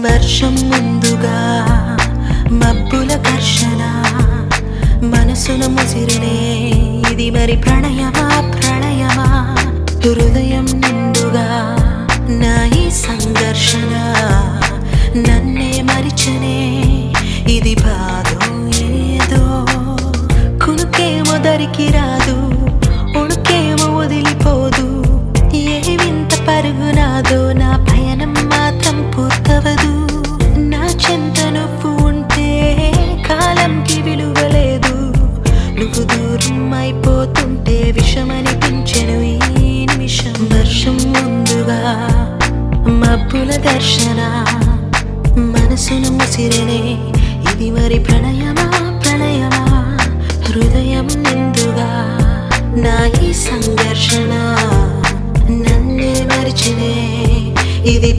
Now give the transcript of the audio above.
వర్షం ముందుగా మబ్బుల ఘర్షణ మనసును ముసిరినే ఇది మరి ప్రణయమా ప్రణయమా హృదయం నిండుగా నా ఈ సంఘర్షణ నన్నే మరిచనే ఇది బాధో ఏదో కునుకేమో దరికి రాదు ఉణుకేమో వదిలిపోదు ఏ వింత పరుగు నాదో నా పయనం మాత్రం పూర్తవదు నా చెంత నువ్వు ఉంటే కాలంకి విలువలేదు నువ్వు దూరం అయిపోతుంటే విషమనిపించెను ఈ నిమిషం వర్షం ముందుగా మబ్బుల దర్శన మనసును ముసిరినే ఇది మరి ప్రణయమా ప్రణయమా హృదయం నిండుగా నా ఈ సంఘర్షణ నన్నే మరిచినే ఇది